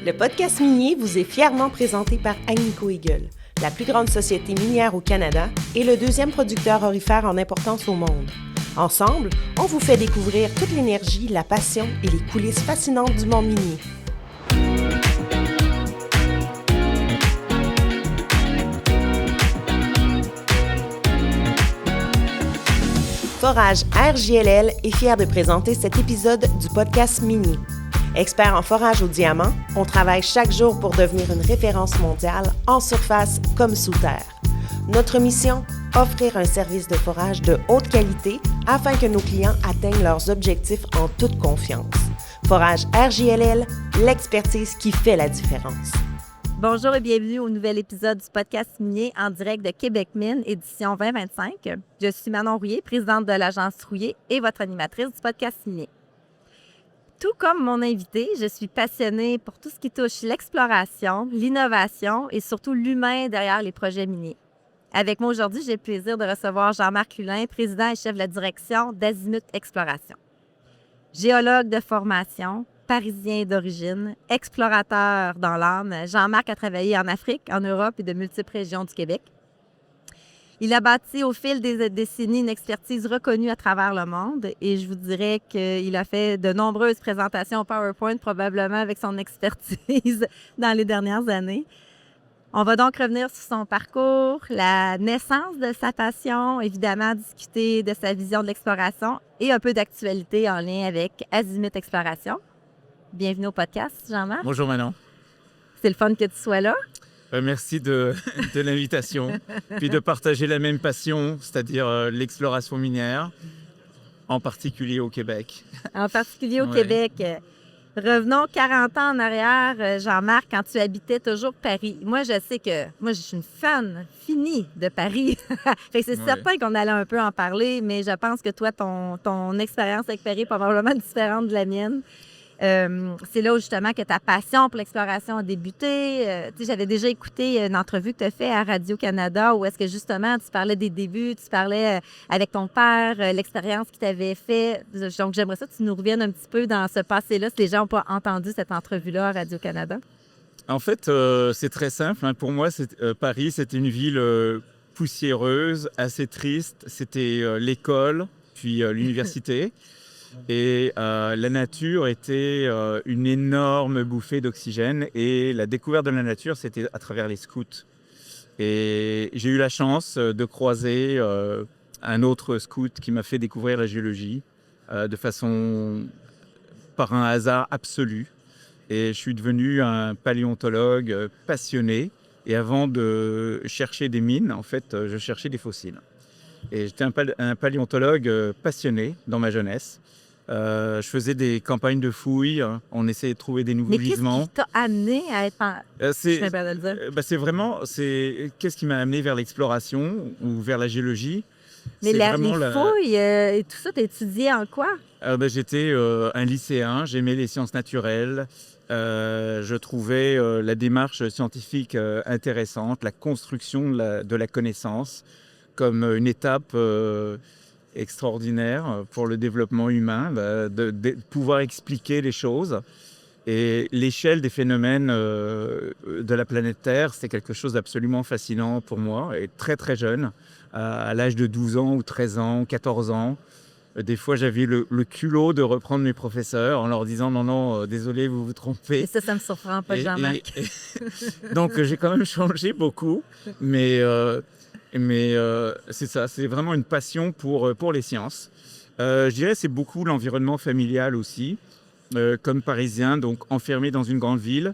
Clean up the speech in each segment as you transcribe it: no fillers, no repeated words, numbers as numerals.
Le podcast minier vous est fièrement présenté par Agnico Eagle, la plus grande société minière au Canada et le deuxième producteur aurifère en importance au monde. Ensemble, on vous fait découvrir toute l'énergie, la passion et les coulisses fascinantes du monde minier. Forage RJLL est fier de présenter cet épisode du podcast minier. Expert en forage au diamant, on travaille chaque jour pour devenir une référence mondiale en surface comme sous terre. Notre mission, offrir un service de forage de haute qualité afin que nos clients atteignent leurs objectifs en toute confiance. Forage RJLL, l'expertise qui fait la différence. Bonjour et bienvenue au nouvel épisode du podcast minier en direct de Québec Mine, édition 2025. Je suis Manon Rouillé, présidente de l'agence Rouillé et votre animatrice du podcast minier. Tout comme mon invité, je suis passionnée pour tout ce qui touche l'exploration, l'innovation et surtout l'humain derrière les projets miniers. Avec moi aujourd'hui, j'ai le plaisir de recevoir Jean-Marc Hulin, président et chef de la direction d'Azimut Exploration. Géologue de formation, parisien d'origine, explorateur dans l'âme, Jean-Marc a travaillé en Afrique, en Europe et de multiples régions du Québec. Il a bâti au fil des décennies une expertise reconnue à travers le monde et je vous dirais qu'il a fait de nombreuses présentations PowerPoint, probablement avec son expertise dans les dernières années. On va donc revenir sur son parcours, la naissance de sa passion, évidemment discuter de sa vision de l'exploration et un peu d'actualité en lien avec Azimut Exploration. Bienvenue au podcast, Jean-Marc. Bonjour Manon. C'est le fun que tu sois là. Merci de l'invitation, puis de partager la même passion, c'est-à-dire l'exploration minière, en particulier au Québec. En particulier au Québec. Revenons 40 ans en arrière, Jean-Marc, quand tu habitais toujours Paris. Moi, je sais que je suis une fan finie de Paris. Fait que c'est certain qu'on allait un peu en parler, mais je pense que toi, ton expérience avec Paris est probablement différente de la mienne. C'est là où, justement, que ta passion pour l'exploration a débuté. J'avais déjà écouté une entrevue que tu as faite à Radio-Canada où est-ce que, justement, tu parlais des débuts, tu parlais avec ton père, l'expérience qu'il t'avait fait. Donc, j'aimerais ça que tu nous reviennes un petit peu dans ce passé-là, si les gens n'ont pas entendu cette entrevue-là à Radio-Canada. En fait, c'est très simple. Hein. Pour moi, Paris, c'était une ville poussiéreuse, assez triste. C'était l'école, puis l'université. Et la nature était une énorme bouffée d'oxygène et la découverte de la nature, c'était à travers les scouts. Et j'ai eu la chance de croiser un autre scout qui m'a fait découvrir la géologie par un hasard absolu. Et je suis devenu un paléontologue passionné. Et avant de chercher des mines, en fait, je cherchais des fossiles. Et j'étais un paléontologue passionné dans ma jeunesse. Je faisais des campagnes de fouilles, on essayait de trouver des nouveaux gisements. Mais qu'est-ce qui t'a amené à être qu'est-ce qui m'a amené vers l'exploration ou vers la géologie? Mais les fouilles et tout ça, t'as étudié en quoi? J'étais un lycéen, j'aimais les sciences naturelles. Je trouvais la démarche scientifique intéressante, la construction de la connaissance comme une étape extraordinaire pour le développement humain, de pouvoir expliquer les choses. Et l'échelle des phénomènes de la planète Terre, c'est quelque chose d'absolument fascinant pour moi. Et très très jeune, à l'âge de 12 ans ou 13 ans, 14 ans, des fois j'avais le culot de reprendre mes professeurs en leur disant « Non, désolé, vous vous trompez ». Et ça me surprend pas, Jean-Marc. Donc j'ai quand même changé beaucoup, mais c'est ça, c'est vraiment une passion pour les sciences. Je dirais que c'est beaucoup l'environnement familial aussi. Comme Parisien, donc enfermé dans une grande ville,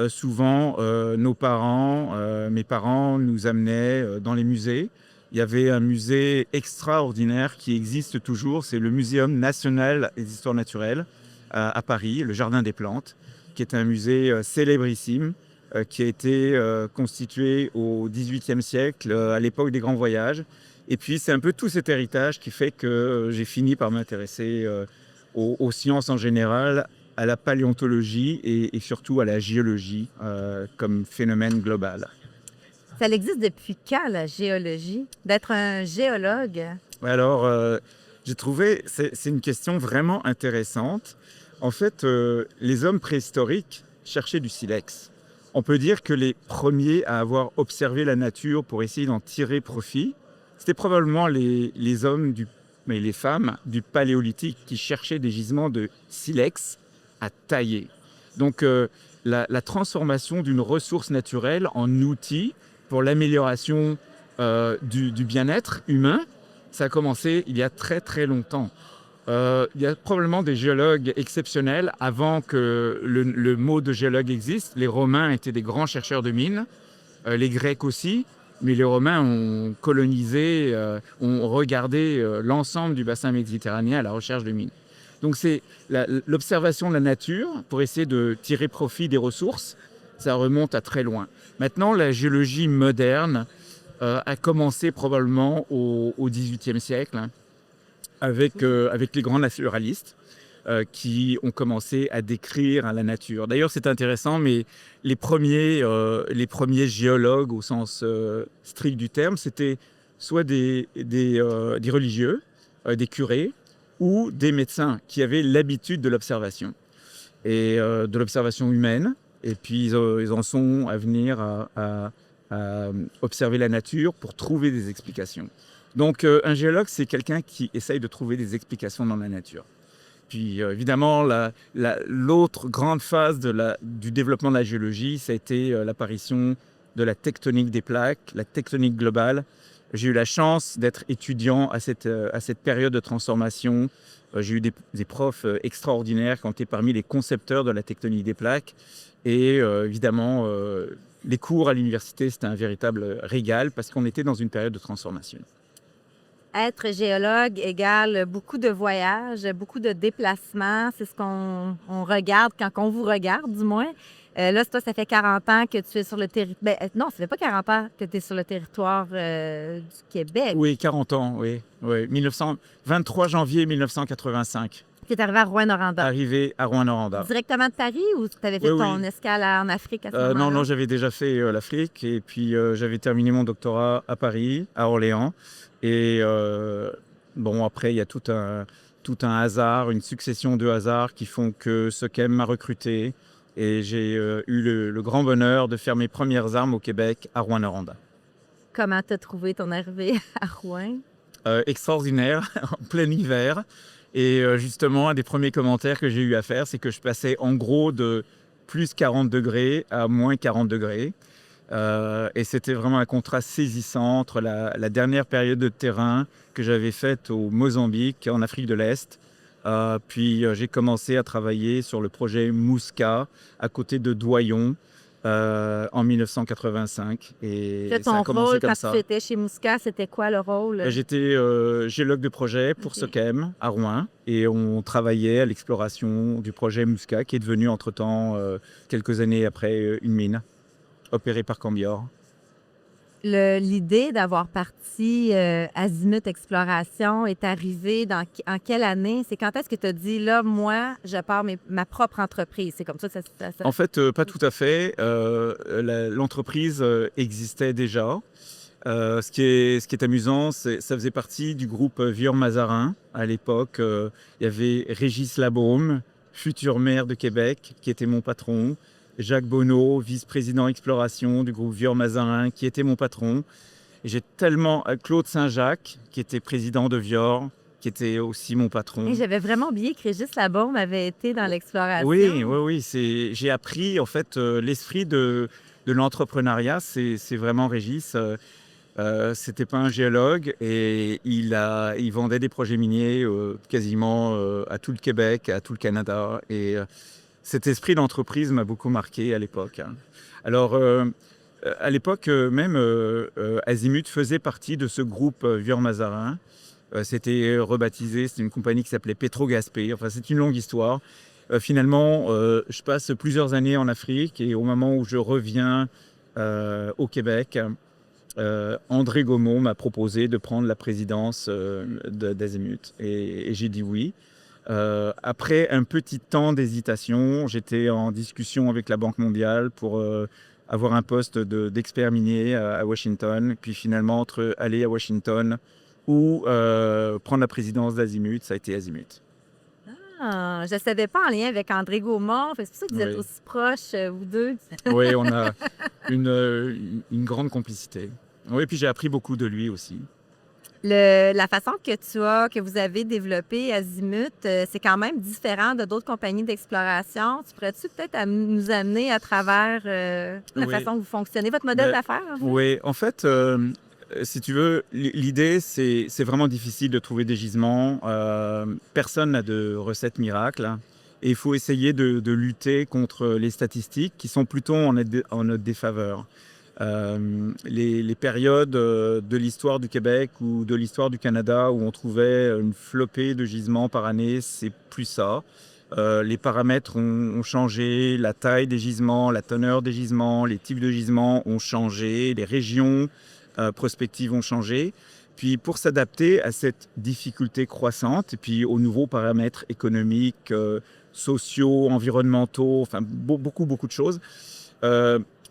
souvent mes parents nous amenaient dans les musées. Il y avait un musée extraordinaire qui existe toujours, c'est le Muséum national des histoires naturelles à Paris, le Jardin des plantes, qui est un musée célébrissime, qui a été constitué au XVIIIe siècle, à l'époque des grands voyages. Et puis, c'est un peu tout cet héritage qui fait que j'ai fini par m'intéresser aux sciences en général, à la paléontologie et surtout à la géologie comme phénomène global. Ça existe depuis quand, la géologie? D'être un géologue? Alors, j'ai trouvé, c'est une question vraiment intéressante. En fait, les hommes préhistoriques cherchaient du silex. On peut dire que les premiers à avoir observé la nature pour essayer d'en tirer profit, c'était probablement les hommes, mais les femmes du Paléolithique qui cherchaient des gisements de silex à tailler. Donc la transformation d'une ressource naturelle en outil pour l'amélioration du bien-être humain, ça a commencé il y a très très longtemps. Il y a probablement des géologues exceptionnels avant que le mot de géologue existe. Les Romains étaient des grands chercheurs de mines, les Grecs aussi, mais les Romains ont colonisé, ont regardé l'ensemble du bassin méditerranéen à la recherche de mines. Donc c'est l'observation de la nature pour essayer de tirer profit des ressources, ça remonte à très loin. Maintenant, la géologie moderne a commencé probablement au XVIIIe siècle, hein, avec les grands naturalistes qui ont commencé à décrire la nature. D'ailleurs, c'est intéressant, mais les premiers géologues au sens strict du terme, c'était soit des religieux, des curés, ou des médecins qui avaient l'habitude de l'observation, et de l'observation humaine. Et puis, ils en sont à venir à observer la nature pour trouver des explications. Donc, un géologue, c'est quelqu'un qui essaye de trouver des explications dans la nature. Puis, évidemment, l'autre grande phase du développement de la géologie, ça a été l'apparition de la tectonique des plaques, la tectonique globale. J'ai eu la chance d'être étudiant à cette période de transformation. J'ai eu des profs extraordinaires qui ont été parmi les concepteurs de la tectonique des plaques. Et évidemment, les cours à l'université, c'était un véritable régal parce qu'on était dans une période de transformation. Être géologue égale beaucoup de voyages, beaucoup de déplacements. C'est ce qu'on regarde quand on vous regarde, du moins. Là, toi, ça fait 40 ans que tu es sur le territoire. Non, ça fait pas 40 ans que tu es sur le territoire du Québec. Oui, 40 ans, oui. 23 janvier 1985. Tu es arrivé à Rouyn-Noranda. Arrivé à Rouyn-Noranda. Directement de Paris ou tu avais fait ton escale en Afrique à ce moment-là? Non, j'avais déjà fait l'Afrique et puis j'avais terminé mon doctorat à Paris, à Orléans. Et après, il y a tout un hasard, une succession de hasards qui font que SOCEM m'a recruté. Et j'ai eu le grand bonheur de faire mes premières armes au Québec à Rouyn-Noranda. Comment tu as trouvé ton arrivée à Rouyn? Extraordinaire, en plein hiver. Et justement, un des premiers commentaires que j'ai eu à faire, c'est que je passais en gros de plus 40 degrés à moins 40 degrés. Et c'était vraiment un contraste saisissant entre la dernière période de terrain que j'avais faite au Mozambique, en Afrique de l'Est. Puis j'ai commencé à travailler sur le projet Musca, à côté de Doyon, en 1985. Et ton ça a commencé rôle comme quand ça. tu étais chez Musca, c'était quoi le rôle? J'étais géologue de projet pour SOCEM à Rouen et on travaillait à l'exploration du projet Musca qui est devenu entre-temps, quelques années après, une mine opérée par Cambior. L'idée d'avoir parti Azimut Exploration est arrivée en quelle année? C'est quand est-ce que tu as dit, là, moi, je pars ma propre entreprise? C'est comme ça que ça... En fait, pas tout à fait. L'entreprise existait déjà. Ce qui est amusant, ça faisait partie du groupe Vuillaume-Mazarin. À l'époque, il y avait Régis Labaume, futur maire de Québec, qui était mon patron. Jacques Bonneau, vice-président exploration du groupe Vuillaume-Mazarin, qui était mon patron. Et j'ai tellement... Claude Saint-Jacques, qui était président de Vior, qui était aussi mon patron. Et j'avais vraiment oublié que Régis Labaume avait été dans l'exploration. Oui. J'ai appris, en fait, l'esprit de l'entrepreneuriat, c'est vraiment Régis. C'était pas un géologue et il vendait des projets miniers quasiment à tout le Québec, à tout le Canada. Et cet esprit d'entreprise m'a beaucoup marqué à l'époque. Alors, à l'époque même, Azimut faisait partie de ce groupe Vuillaume-Mazarin. C'était rebaptisé, c'était une compagnie qui s'appelait Petrogaspé. Enfin, c'est une longue histoire. Finalement, je passe plusieurs années en Afrique et au moment où je reviens au Québec, André Gaumont m'a proposé de prendre la présidence d'Azimut et j'ai dit oui. Après un petit temps d'hésitation, j'étais en discussion avec la Banque mondiale pour avoir un poste d'expert minier à Washington. Puis finalement, entre aller à Washington ou prendre la présidence d'Azimut, ça a été Azimut. Ah, je ne savais pas en lien avec André Gaumont. C'est pour ça que vous êtes Oui. aussi proches, vous deux. Oui, on a une grande complicité. Oui, puis j'ai appris beaucoup de lui aussi. La façon que vous avez développée Azimut, c'est quand même différent de d'autres compagnies d'exploration. Tu pourrais-tu peut-être nous amener à travers la Oui. façon que vous fonctionnez, votre modèle Ben, d'affaires? En fait? Oui, en fait, si tu veux, l'idée, c'est vraiment difficile de trouver des gisements. Personne n'a de recette miracle. Et il faut essayer de lutter contre les statistiques qui sont plutôt en notre défaveur. Les périodes de l'histoire du Québec ou de l'histoire du Canada où on trouvait une flopée de gisements par année, c'est plus ça. Les paramètres ont changé, la taille des gisements, la teneur des gisements, les types de gisements ont changé, les régions prospectives ont changé. Puis pour s'adapter à cette difficulté croissante et puis aux nouveaux paramètres économiques, sociaux, environnementaux, enfin beaucoup de choses,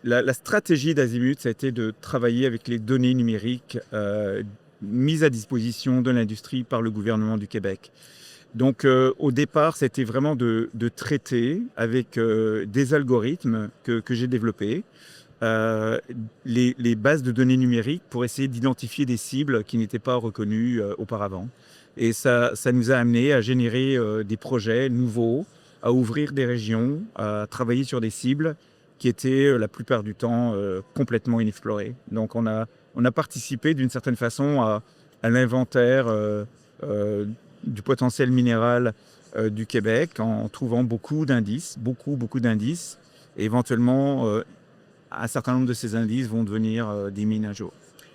la stratégie d'Azimut, ça a été de travailler avec les données numériques mises à disposition de l'industrie par le gouvernement du Québec. Donc au départ, c'était vraiment de traiter avec des algorithmes que j'ai développés, les bases de données numériques pour essayer d'identifier des cibles qui n'étaient pas reconnues auparavant. Et ça nous a amené à générer des projets nouveaux, à ouvrir des régions, à travailler sur des cibles qui étaient la plupart du temps complètement inexplorées. Donc on a participé d'une certaine façon à l'inventaire du potentiel minéral du Québec en trouvant beaucoup d'indices. Et éventuellement, un certain nombre de ces indices vont devenir des mines un jour.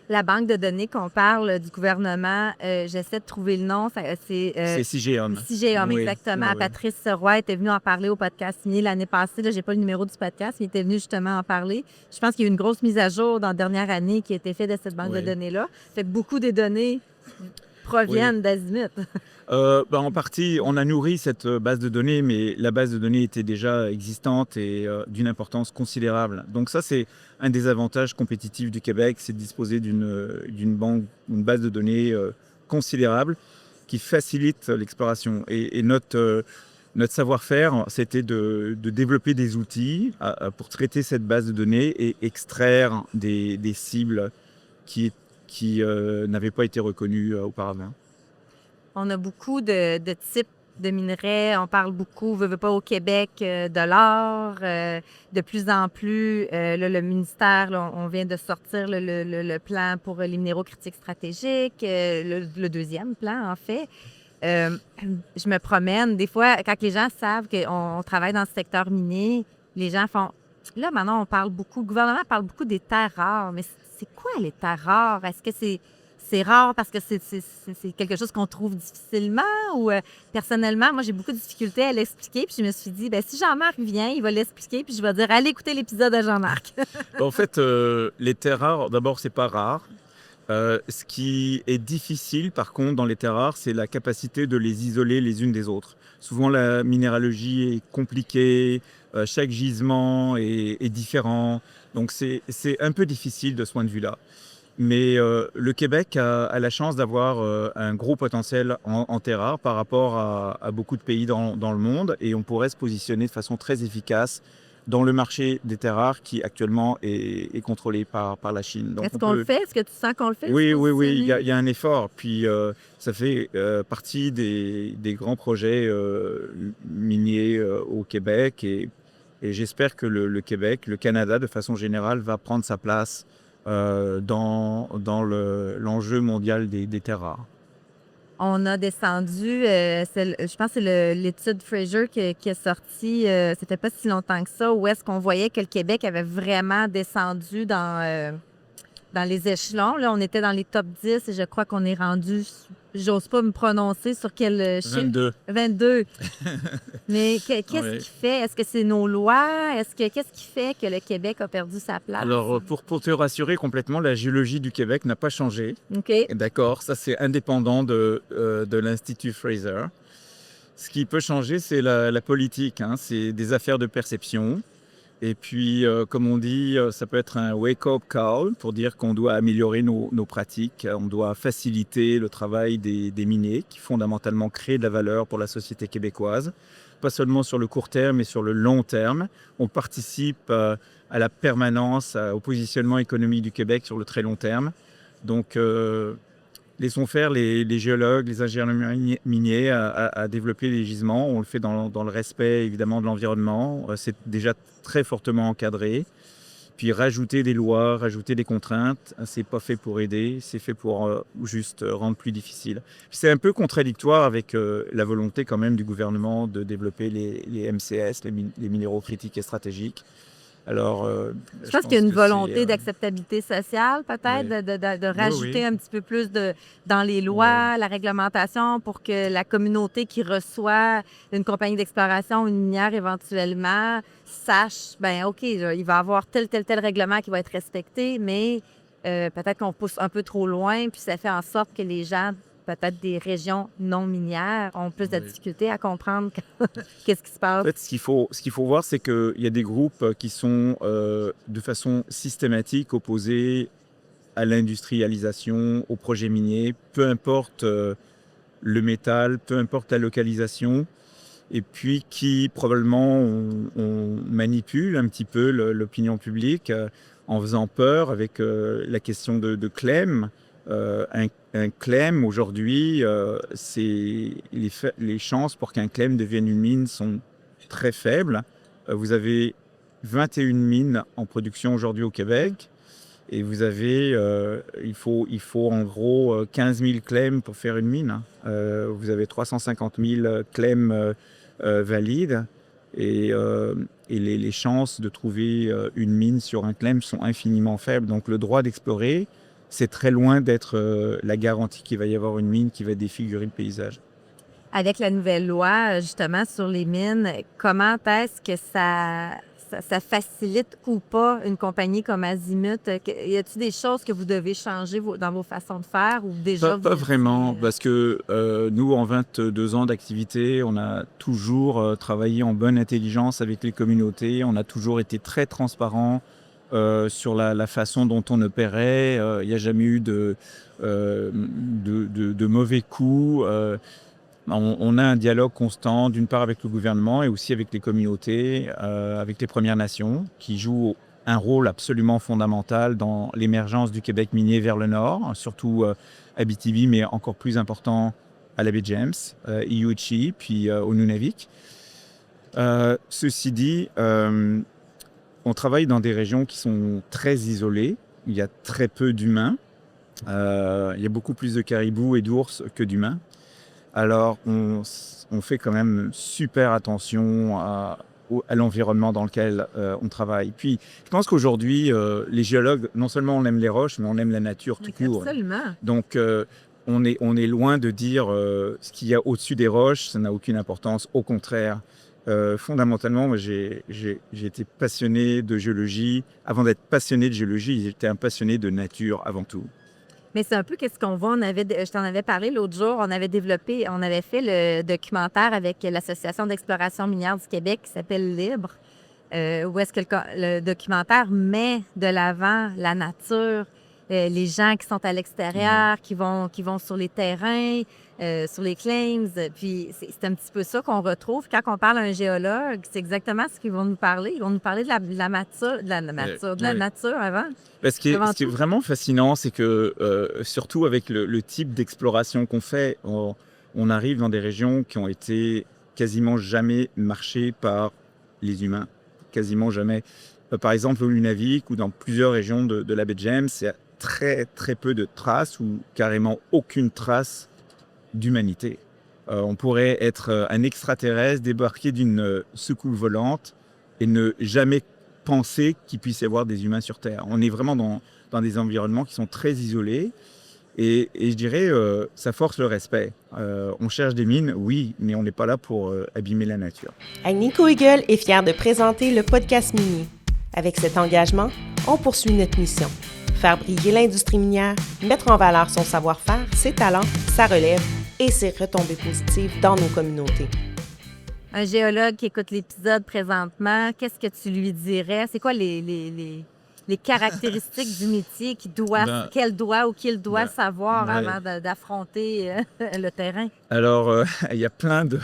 La banque de données qu'on parle du gouvernement, j'essaie de trouver le nom. C'est CIGEOM. CIGEOM, Oui, exactement. oui. Patrice Roy était venu en parler au podcast signé l'année passée. Là, j'ai pas le numéro du podcast, mais il était venu justement en parler. Je pense qu'il y a eu une grosse mise à jour dans la dernière année qui a été faite de cette banque de données-là. Fait que beaucoup des données proviennent d'Azimut. En partie, on a nourri cette base de données, mais la base de données était déjà existante et d'une importance considérable. Donc ça, c'est un des avantages compétitifs du Québec, c'est de disposer d'une base de données considérable qui facilite l'exploration. Et notre savoir-faire, c'était de développer des outils pour traiter cette base de données et extraire des cibles qui n'avaient pas été reconnues auparavant. On a beaucoup de types de minerais. On parle beaucoup, veut pas au Québec, de l'or. De plus en plus, là, le ministère, là, on vient de sortir le plan pour les minéraux critiques stratégiques, le deuxième plan, en fait. Je me promène. Des fois, quand les gens savent qu'on travaille dans ce secteur minier, les gens font... Là, maintenant, on parle beaucoup... Le gouvernement parle beaucoup des terres rares. Mais c'est quoi, les terres rares? Est-ce que c'est rare parce que c'est quelque chose qu'on trouve difficilement ou personnellement, moi, j'ai beaucoup de difficultés à l'expliquer. Puis je me suis dit, bien, si Jean-Marc vient, il va l'expliquer. Puis je vais dire, allez écouter l'épisode de Jean-Marc. En fait, les terres rares, d'abord, c'est pas rare. Ce qui est difficile, par contre, dans les terres rares, c'est la capacité de les isoler les unes des autres. Souvent, la minéralogie est compliquée, chaque gisement est différent. Donc, c'est un peu difficile de ce point de vue-là. Mais le Québec a la chance d'avoir un gros potentiel en terres rares par rapport à beaucoup de pays dans le monde. Et on pourrait se positionner de façon très efficace dans le marché des terres rares qui actuellement est contrôlé par la Chine. Est-ce qu'on le fait? Est-ce que tu sens qu'on le fait? Oui, il y a un effort. Puis ça fait partie des grands projets miniers au Québec. Et j'espère que le Québec, le Canada de façon générale, va prendre sa place dans l'enjeu mondial des terres rares. On a descendu, je pense que c'est l'étude Fraser qui est sortie, c'était pas si longtemps que ça, où est-ce qu'on voyait que le Québec avait vraiment descendu dans les échelons. Là, on était dans les top 10 et je crois qu'on est rendu, j'ose pas me prononcer sur quel chiffre. 22. Mais qu'est-ce qui fait? Est-ce que c'est nos lois? Qu'est-ce qui fait que le Québec a perdu sa place? Alors, pour te rassurer complètement, la géologie du Québec n'a pas changé. OK. D'accord, ça c'est indépendant de l'Institut Fraser. Ce qui peut changer, c'est la politique. C'est des affaires de perception. Et puis, comme on dit, ça peut être un wake-up call pour dire qu'on doit améliorer nos pratiques. On doit faciliter le travail des miniers qui fondamentalement créent de la valeur pour la société québécoise. Pas seulement sur le court terme, mais sur le long terme. On participe à la permanence, au positionnement économique du Québec sur le très long terme. Donc, laissons faire les géologues, les ingénieurs miniers à développer les gisements. On le fait dans le respect évidemment de l'environnement. C'est déjà très fortement encadré. Puis rajouter des lois, rajouter des contraintes, c'est pas fait pour aider, c'est fait pour juste rendre plus difficile. Puis c'est un peu contradictoire avec la volonté quand même du gouvernement de développer les MCS, les minéraux critiques et stratégiques. Alors, je pense qu'il y a une volonté d'acceptabilité sociale, peut-être, oui. de rajouter un petit peu plus dans les lois, la réglementation, pour que la communauté qui reçoit une compagnie d'exploration ou une minière éventuellement sache, bien, OK, il va y avoir tel règlement qui va être respecté, mais peut-être qu'on pousse un peu trop loin, puis ça fait en sorte que les gens, peut-être des régions non minières, ont plus de difficultés à comprendre qu'est-ce qui se passe. En fait, ce qu'il faut voir, c'est qu'il y a des groupes qui sont de façon systématique opposés à l'industrialisation, aux projets miniers, peu importe le métal, peu importe la localisation, et puis qui probablement on manipule un petit peu l'opinion publique en faisant peur avec la question de claim. Un claim aujourd'hui, c'est les chances pour qu'un claim devienne une mine sont très faibles. Vous avez 21 mines en production aujourd'hui au Québec et vous avez, il faut en gros 15 000 claims pour faire une mine. Vous avez 350 000 claims valides et les chances de trouver une mine sur un claim sont infiniment faibles. Donc le droit d'explorer, c'est très loin d'être la garantie qu'il va y avoir une mine qui va défigurer le paysage. Avec la nouvelle loi, justement, sur les mines, comment est-ce que ça facilite ou pas une compagnie comme Azimut? Y a-t-il des choses que vous devez changer dans vos façons de faire? Ou déjà pas vraiment, parce que nous, en 22 ans d'activité, on a toujours travaillé en bonne intelligence avec les communautés. On a toujours été très transparents sur la façon dont on opérait. Il n'y a jamais eu de mauvais coups. On a un dialogue constant, d'une part avec le gouvernement et aussi avec les communautés, avec les Premières Nations, qui jouent un rôle absolument fondamental dans l'émergence du Québec minier vers le nord, surtout à Abitibi, mais encore plus important à la baie James, Iuchi, puis au Nunavik. Ceci dit, on travaille dans des régions qui sont très isolées. Il y a très peu d'humains. Il y a beaucoup plus de caribous et d'ours que d'humains. Alors, on fait quand même super attention à l'environnement dans lequel on travaille. Puis, je pense qu'aujourd'hui, les géologues, non seulement on aime les roches, mais on aime la nature tout court. Absolument. Donc, on est loin de dire ce qu'il y a au-dessus des roches, ça n'a aucune importance. Au contraire. Fondamentalement, moi, j'ai été passionné de géologie. Avant d'être passionné de géologie, j'étais un passionné de nature avant tout. Mais c'est un peu qu'est-ce qu'on voit. Je t'en avais parlé l'autre jour. On avait fait le documentaire avec l'Association d'exploration minière du Québec qui s'appelle Libre, où est-ce que le documentaire met de l'avant la nature, les gens qui sont à l'extérieur, qui vont sur les terrains, sur les claims. Puis c'est un petit peu ça qu'on retrouve. Quand on parle à un géologue, c'est exactement ce qu'ils vont nous parler. Ils vont nous parler de la nature avant. Ce qui est vraiment fascinant, c'est que surtout avec le type d'exploration qu'on fait, on arrive dans des régions qui ont été quasiment jamais marchées par les humains. Quasiment jamais. Par exemple, au Nunavik ou dans plusieurs régions de la baie James, il y a très, très peu de traces ou carrément aucune trace d'humanité. On pourrait être un extraterrestre débarqué d'une soucoupe volante et ne jamais penser qu'il puisse y avoir des humains sur Terre. On est vraiment dans des environnements qui sont très isolés et je dirais ça force le respect. On cherche des mines, oui, mais on n'est pas là pour abîmer la nature. Agnico Eagle est fier de présenter le podcast minier. Avec cet engagement, on poursuit notre mission. Faire briller l'industrie minière, mettre en valeur son savoir-faire, ses talents, sa relève et ses retombées positives dans nos communautés. Un géologue qui écoute l'épisode présentement, qu'est-ce que tu lui dirais? C'est quoi les caractéristiques du métier qu'il doit savoir ouais. avant d'affronter le terrain? Alors, il y a plein de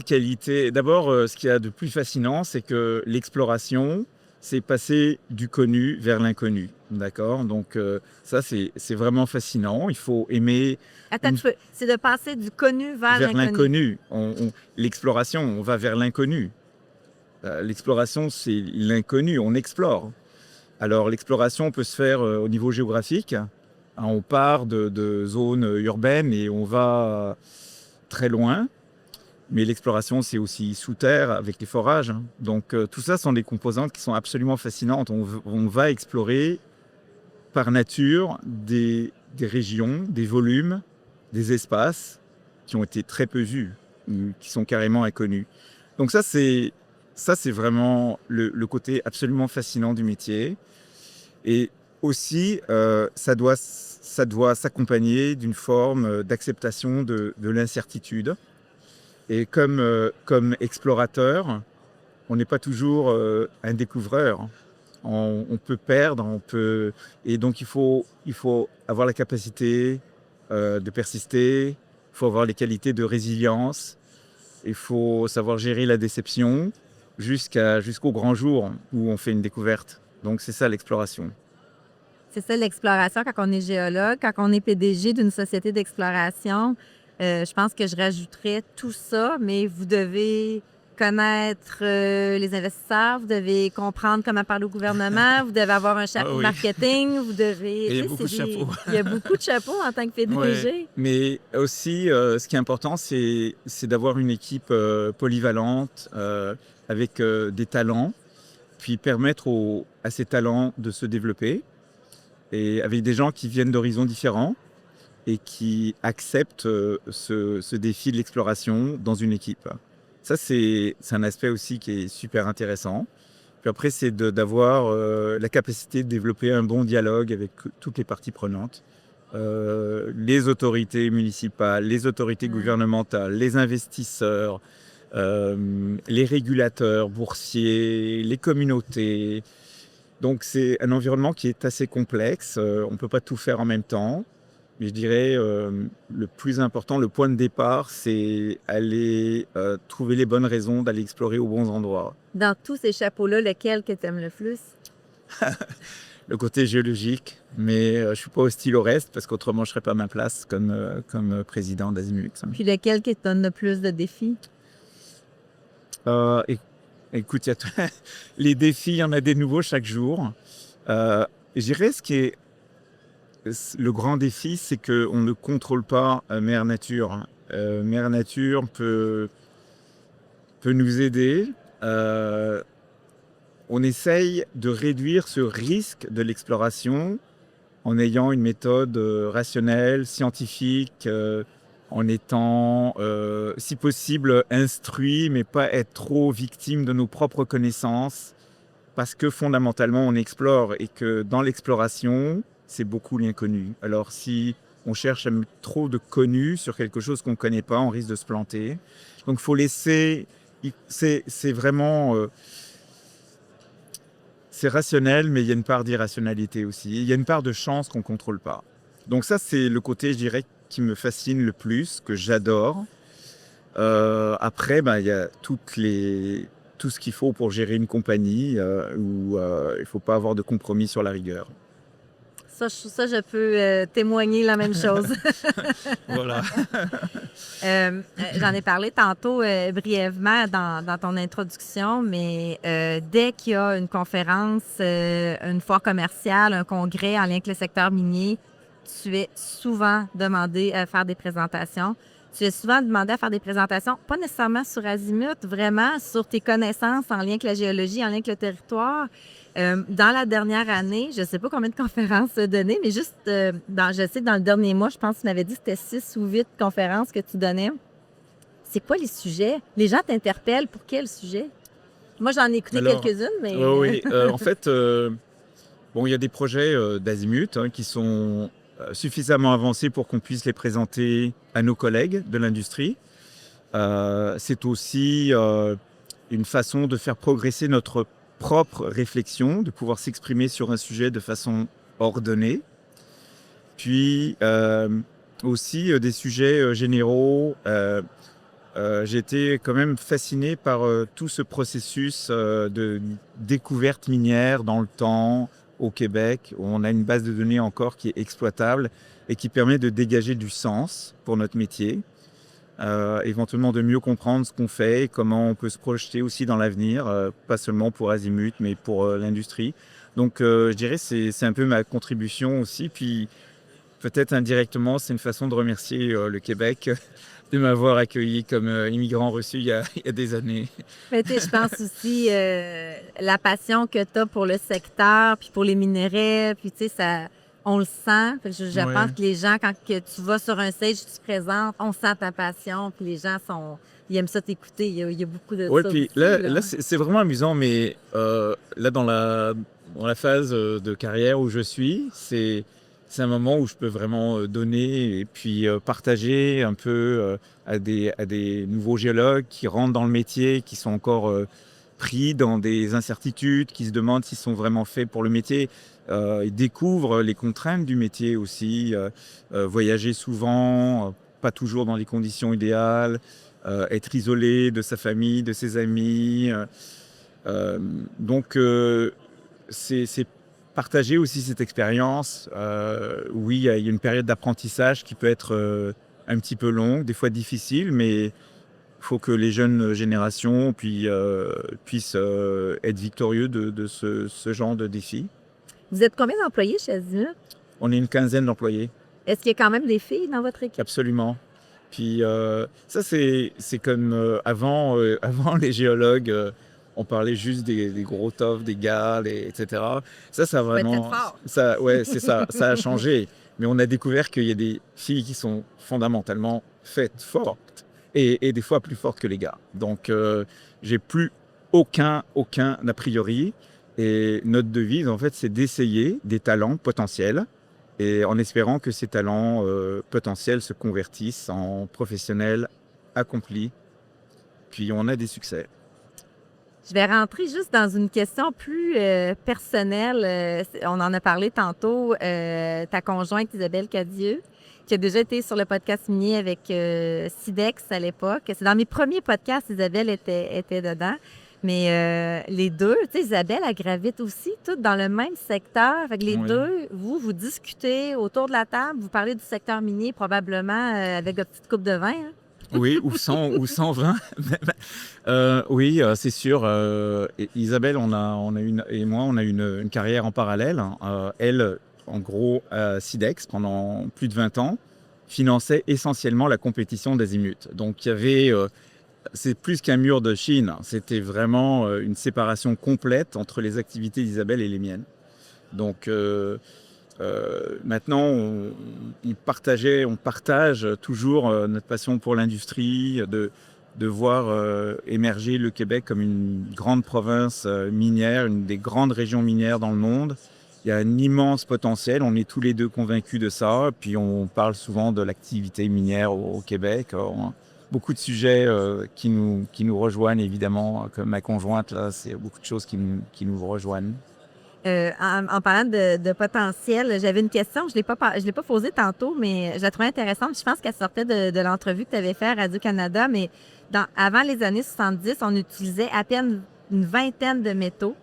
qualités. D'abord, ce qu'il y a de plus fascinant, c'est que l'exploration, c'est passer du connu vers l'inconnu. D'accord? Donc, ça, c'est vraiment fascinant. Il faut aimer Attends un petit peu. C'est de passer du connu vers l'inconnu. L'exploration, on va vers l'inconnu. L'exploration, c'est l'inconnu, on explore. Alors, l'exploration peut se faire au niveau géographique. On part de zones urbaines et on va très loin. Mais l'exploration, c'est aussi sous terre avec les forages. Donc, tout ça sont des composantes qui sont absolument fascinantes. On va explorer par nature des régions, des volumes, des espaces qui ont été très peu vus, ou qui sont carrément inconnus. Donc ça, c'est vraiment le côté absolument fascinant du métier. Et aussi, ça doit s'accompagner d'une forme d'acceptation de l'incertitude. Et comme explorateur, on n'est pas toujours un découvreur. On peut perdre, et donc il faut avoir la capacité de persister, il faut avoir les qualités de résilience, il faut savoir gérer la déception jusqu'au grand jour où on fait une découverte. Donc c'est ça l'exploration. C'est ça l'exploration quand on est géologue, quand on est PDG d'une société d'exploration. Je pense que je rajouterais tout ça, mais vous devez connaître les investisseurs, vous devez comprendre comment parler au gouvernement, vous devez avoir un chapeau marketing, vous devez... Il y a beaucoup de chapeaux. Il y a beaucoup de chapeaux en tant que PDG. Ouais. Mais aussi, ce qui est important, c'est d'avoir une équipe polyvalente, avec des talents, puis permettre à ces talents de se développer, et avec des gens qui viennent d'horizons différents, et qui acceptent ce défi de l'exploration dans une équipe. Ça, c'est un aspect aussi qui est super intéressant. Puis après, c'est d'avoir la capacité de développer un bon dialogue avec toutes les parties prenantes. Les autorités municipales, les autorités gouvernementales, les investisseurs, les régulateurs boursiers, les communautés. Donc, c'est un environnement qui est assez complexe. On ne peut pas tout faire en même temps. Mais je dirais, le plus important, le point de départ, c'est aller trouver les bonnes raisons d'aller explorer aux bons endroits. Dans tous ces chapeaux-là, lequel que tu aimes le plus? Le côté géologique, mais je ne suis pas hostile au reste, parce qu'autrement, je ne serais pas à ma place comme président d'Azimut. Puis lequel qui te donne le plus de défis? Écoute, les défis, il y en a des nouveaux chaque jour. Je dirais ce qui est le grand défi, c'est qu'on ne contrôle pas Mère Nature. Mère Nature peut nous aider. On essaye de réduire ce risque de l'exploration en ayant une méthode rationnelle, scientifique, en étant, si possible, instruit, mais pas être trop victime de nos propres connaissances, parce que fondamentalement, on explore, et que dans l'exploration, c'est beaucoup l'inconnu. Alors, si on cherche à mettre trop de connu sur quelque chose qu'on ne connaît pas, on risque de se planter. Donc, il faut laisser... C'est vraiment... c'est rationnel, mais il y a une part d'irrationalité aussi. Il y a une part de chance qu'on ne contrôle pas. Donc ça, c'est le côté, je dirais, qui me fascine le plus, que j'adore. Après, il y a tout ce qu'il faut pour gérer une compagnie où il ne faut pas avoir de compromis sur la rigueur. Ça, je peux témoigner la même chose. Voilà. J'en ai parlé tantôt brièvement dans ton introduction, mais dès qu'il y a une conférence, une foire commerciale, un congrès en lien avec le secteur minier, tu es souvent demandé à faire des présentations. Tu es souvent demandé à faire des présentations, pas nécessairement sur Azimut, vraiment sur tes connaissances en lien avec la géologie, en lien avec le territoire. Dans la dernière année, je ne sais pas combien de conférences donner, mais juste, je sais que dans le dernier mois, je pense que tu m'avais dit que c'était 6 ou 8 conférences que tu donnais. C'est quoi les sujets? Les gens t'interpellent pour quel sujet? Moi, j'en ai écouté quelques-unes, mais... Oui, en fait, il y a des projets d'Azimut qui sont suffisamment avancés pour qu'on puisse les présenter à nos collègues de l'industrie. C'est aussi une façon de faire progresser notre propre réflexion, de pouvoir s'exprimer sur un sujet de façon ordonnée. Puis aussi des sujets généraux. J'ai été quand même fasciné par tout ce processus de découverte minière dans le temps au Québec, où on a une base de données encore qui est exploitable et qui permet de dégager du sens pour notre métier, éventuellement de mieux comprendre ce qu'on fait et comment on peut se projeter aussi dans l'avenir, pas seulement pour Azimut, mais pour l'industrie. Donc je dirais que c'est un peu ma contribution aussi, puis peut-être indirectement, c'est une façon de remercier le Québec de m'avoir accueilli comme immigrant reçu il y a des années. Mais tu sais, je pense aussi la passion que tu as pour le secteur, puis pour les minerais, puis tu sais, ça, on le sent. Fait que je Ouais. pense que les gens, quand que tu vas sur un stage, tu te présentes, on sent ta passion, puis les gens ils aiment ça t'écouter. Il y a beaucoup de Ouais, ça puis aussi, là c'est vraiment amusant, mais là, dans la phase de carrière où je suis, c'est un moment où je peux vraiment donner et puis partager un peu à des nouveaux géologues qui rentrent dans le métier, qui sont encore pris dans des incertitudes, qui se demandent s'ils sont vraiment faits pour le métier. Ils découvrent les contraintes du métier aussi, voyager souvent, pas toujours dans les conditions idéales, être isolé de sa famille, de ses amis. Donc, c'est partager aussi cette expérience. Oui, il y a une période d'apprentissage qui peut être un petit peu longue, des fois difficile, mais il faut que les jeunes générations puissent être victorieux de ce genre de défi. Vous êtes combien d'employés chez Azimut? On est une quinzaine d'employés, Est-ce qu'il y a quand même des filles dans votre équipe? absolument. Puis ça, c'est comme avant les géologues, on parlait juste des gros toffs, des gars, etc. Ça Faut être vraiment, fort. ça, ouais, c'est ça, ça a changé. Mais on a découvert qu'il y a des filles qui sont fondamentalement faites fortes et des fois plus fortes que les gars. Donc, j'ai plus aucun a priori. Et notre devise, en fait, c'est d'essayer des talents potentiels et en espérant que ces talents potentiels se convertissent en professionnels accomplis. Puis on a des succès. Je vais rentrer juste dans une question plus personnelle. On en a parlé tantôt. Ta conjointe Isabelle Cadieux, qui a déjà été sur le podcast minier avec Sidex à l'époque. C'est dans mes premiers podcasts, Isabelle était dedans. Mais les deux, tu sais, Isabelle, elle gravite aussi, toutes dans le même secteur. Fait que les Oui. deux, vous discutez autour de la table, vous parlez du secteur minier probablement avec votre petite coupe de vin. Hein? Oui, ou 100, ou 120. Oui, c'est sûr. Isabelle, et moi, on a une carrière en parallèle. Elle, en gros, à Sidex, pendant plus de 20 ans, finançait essentiellement la compétition d'Azimut. Donc, il y avait... c'est plus qu'un mur de Chine. C'était vraiment une séparation complète entre les activités d'Isabelle et les miennes. Donc... maintenant, on partage toujours notre passion pour l'industrie, de voir émerger le Québec comme une grande province minière, une des grandes régions minières dans le monde. Il y a un immense potentiel, on est tous les deux convaincus de ça. Puis on parle souvent de l'activité minière au Québec. Beaucoup de sujets qui nous rejoignent, évidemment, comme ma conjointe, là, c'est beaucoup de choses qui nous rejoignent. En parlant de potentiel, j'avais une question, je l'ai pas posée tantôt, mais je la trouvais intéressante. Je pense qu'elle sortait de l'entrevue que tu avais fait à Radio-Canada, mais avant les années 70, on utilisait à peine une vingtaine de métaux.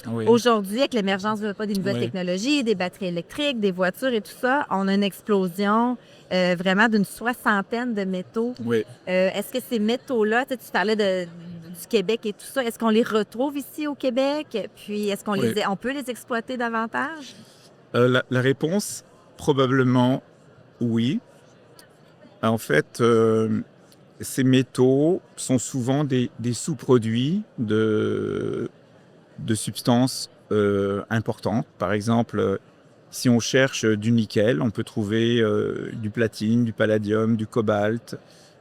Oui. Aujourd'hui, avec l'émergence des nouvelles Oui. technologies, des batteries électriques, des voitures et tout ça, on a une explosion vraiment d'une soixantaine de métaux. Oui. Est-ce que ces métaux-là, tu parlais du Québec et tout ça, est-ce qu'on les retrouve ici au Québec? Puis est-ce qu'on Oui. on peut les exploiter davantage? La réponse, probablement oui. En fait, ces métaux sont souvent des sous-produits de substances importantes. Par exemple, si on cherche du nickel, on peut trouver du platine, du palladium, du cobalt,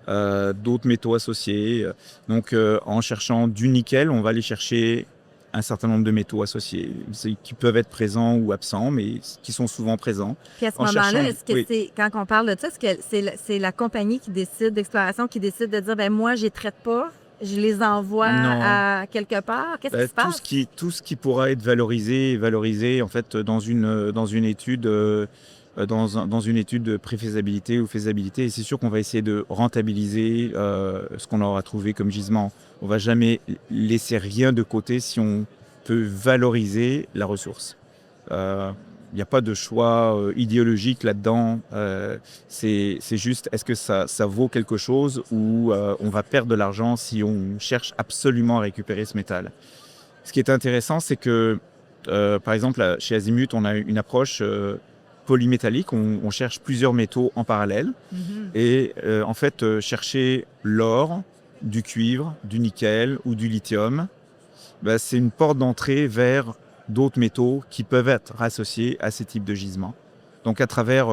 d'autres métaux associés. Donc, en cherchant du nickel, on va aller chercher un certain nombre de métaux associés, qui peuvent être présents ou absents, mais qui sont souvent présents. Puis à ce En moment-là, cherchant- est-ce que oui. c'est, quand on parle de ça, est-ce que c'est la compagnie qui décide, d'exploration, qui décide de dire, ben moi, je les traite pas, je les envoie Non. à quelque part? Qu'est-ce qui se passe? Tout ce qui pourra être valorisé est valorisé en fait dans une étude dans une étude de préfaisabilité ou faisabilité. Et c'est sûr qu'on va essayer de rentabiliser ce qu'on aura trouvé comme gisement. On va jamais laisser rien de côté si on peut valoriser la ressource. Il n'y a pas de choix idéologique là-dedans. C'est juste, est-ce que ça vaut quelque chose ou on va perdre de l'argent si on cherche absolument à récupérer ce métal. Ce qui est intéressant, c'est que, par exemple, chez Azimut, on a une approche polymétallique. On cherche plusieurs métaux en parallèle. Et en fait, chercher l'or, du cuivre, du nickel ou du lithium, c'est une porte d'entrée vers d'autres métaux qui peuvent être associés à ces types de gisements. Donc à travers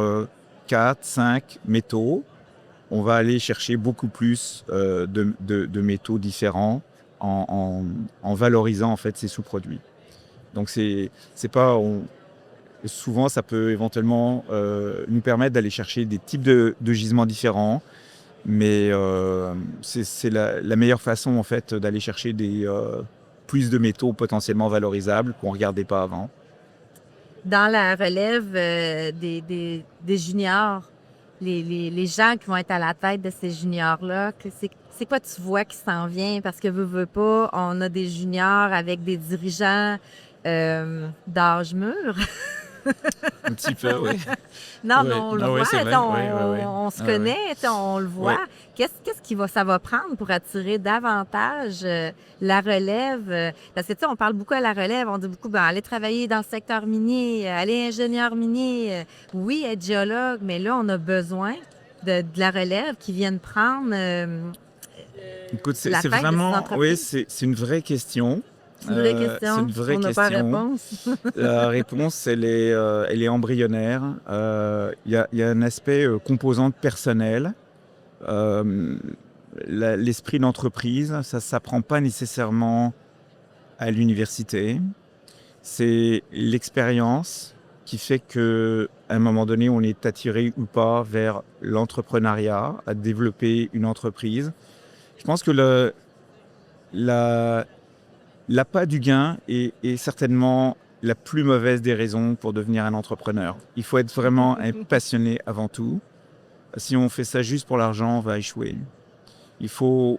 4, 5 métaux, on va aller chercher beaucoup plus de métaux différents en valorisant en fait ces sous-produits. Donc c'est pas... souvent, ça peut éventuellement nous permettre d'aller chercher des types de gisements différents, mais c'est la meilleure façon en fait d'aller chercher plus de métaux potentiellement valorisables qu'on ne regardait pas avant. Dans la relève des juniors, les gens qui vont être à la tête de ces juniors-là, c'est quoi tu vois qui s'en vient? Parce que veux pas, on a des juniors avec des dirigeants d'âge mûr. Un petit peu, oui. Non, Ouais. mais on le Ah ouais, voit, c'est vrai. Ouais. on se Ah connaît, on le voit. Ouais. Qu'est-ce qui ça va prendre pour attirer davantage la relève? Parce que, on parle beaucoup à la relève, on dit beaucoup, aller travailler dans le secteur minier, aller ingénieur minier, oui, être géologue, mais là, on a besoin de la relève qui vienne prendre Écoute, c'est la tête de ces vraiment... Oui, entreprises. c'est une vraie question. C'est une vraie question. C'est une vraie On n'a pas question. réponse. La réponse, elle est embryonnaire. Il y a un aspect composante personnelle. L'esprit d'entreprise, ça ne s'apprend pas nécessairement à l'université. C'est l'expérience qui fait qu'à un moment donné, on est attiré ou pas vers l'entrepreneuriat, à développer une entreprise. Je pense que l'appât du gain est certainement la plus mauvaise des raisons pour devenir un entrepreneur. Il faut être vraiment un passionné avant tout. Si on fait ça juste pour l'argent, on va échouer. Il faut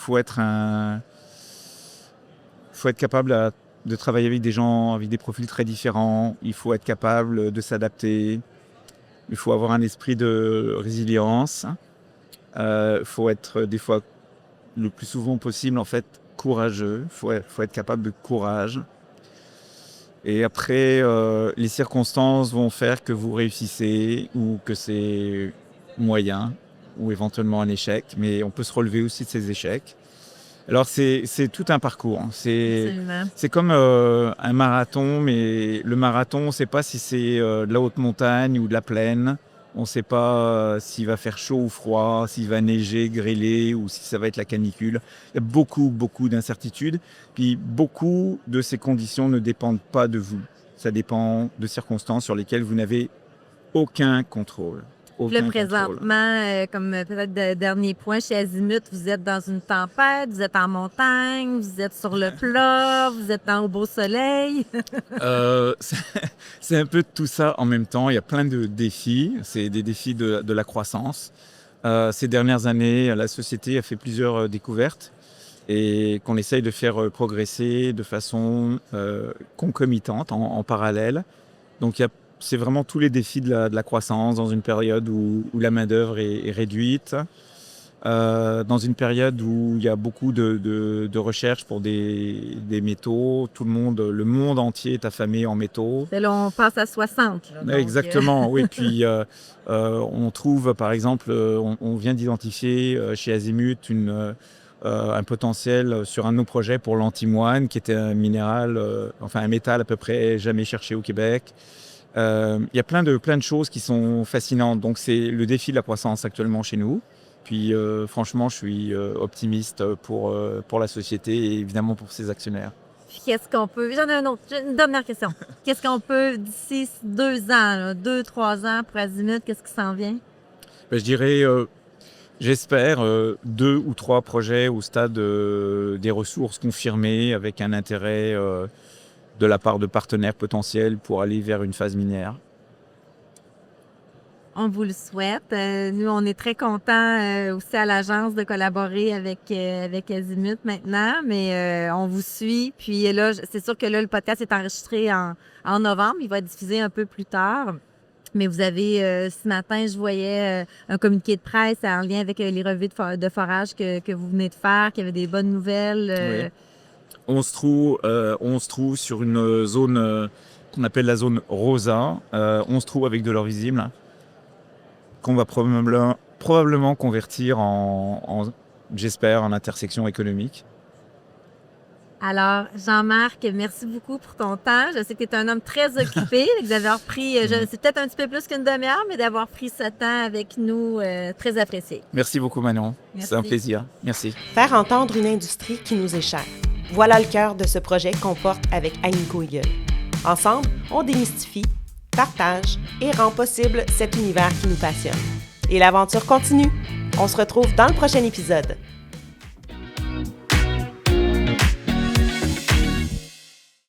être capable de travailler avec des gens avec des profils très différents. Il faut être capable de s'adapter. Il faut avoir un esprit de résilience. Il faut être des fois, le plus souvent possible, en fait, courageux. Il faut être capable de courage. Et après, les circonstances vont faire que vous réussissez ou que c'est moyen ou éventuellement un échec. Mais on peut se relever aussi de ces échecs. Alors, c'est tout un parcours. C'est comme un marathon, mais le marathon, on ne sait pas si c'est de la haute montagne ou de la plaine. On ne sait pas s'il va faire chaud ou froid, s'il va neiger, grêler ou si ça va être la canicule. Il y a beaucoup d'incertitudes. Puis beaucoup de ces conditions ne dépendent pas de vous. Ça dépend de circonstances sur lesquelles vous n'avez aucun contrôle. Là, présentement, comme peut-être dernier point, chez Azimut, vous êtes dans une tempête, vous êtes en montagne, vous êtes sur le plat, vous êtes au beau soleil. C'est un peu tout ça en même temps. Il y a plein de défis. C'est des défis de la croissance. Ces dernières années, la société a fait plusieurs découvertes et qu'on essaye de faire progresser de façon concomitante, en parallèle. Donc, c'est vraiment tous les défis de la croissance dans une période où la main-d'œuvre est réduite, dans une période où il y a beaucoup de recherches pour des métaux. Le monde entier est affamé en métaux. Et là, on passe à 60. Là, exactement, oui. Puis on trouve, par exemple, on vient d'identifier chez Azimut un potentiel sur un de nos projets pour l'antimoine, qui était un minéral, un métal à peu près jamais cherché au Québec. Il y a plein de choses qui sont fascinantes. Donc, c'est le défi de la croissance actuellement chez nous. Puis franchement, je suis optimiste pour la société et évidemment pour ses actionnaires. Qu'est-ce qu'on peut... J'en ai un autre. J'ai une dernière question. Qu'est-ce qu'on peut, d'ici 2 ans, 2-3 ans pour Azimut, qu'est-ce qui s'en vient? Je dirais, j'espère, 2 ou 3 projets au stade des ressources confirmées avec un intérêt de la part de partenaires potentiels pour aller vers une phase minière. On vous le souhaite. Nous, on est très contents aussi à l'agence de collaborer avec Azimut maintenant, mais on vous suit. Puis là, c'est sûr que là, le podcast est enregistré en novembre. Il va être diffusé un peu plus tard. Mais vous avez, ce matin, je voyais un communiqué de presse en lien avec les revues de forage que vous venez de faire, qu'il y avait des bonnes nouvelles. Oui. On se trouve sur une zone qu'on appelle la zone Rosa. On se trouve avec de l'or visible qu'on va probablement convertir en, j'espère, en intersection économique. Alors, Jean-Marc, merci beaucoup pour ton temps. Je sais que tu es un homme très occupé, d'avoir pris, c'est peut-être un petit peu plus qu'une demi-heure, mais d'avoir pris ce temps avec nous, très apprécié. Merci beaucoup, Manon. Merci. C'est un plaisir. Merci. Faire entendre une industrie qui nous est chère. Voilà le cœur de ce projet qu'on porte avec Agnico Eagle. Ensemble, on démystifie, partage et rend possible cet univers qui nous passionne. Et l'aventure continue. On se retrouve dans le prochain épisode.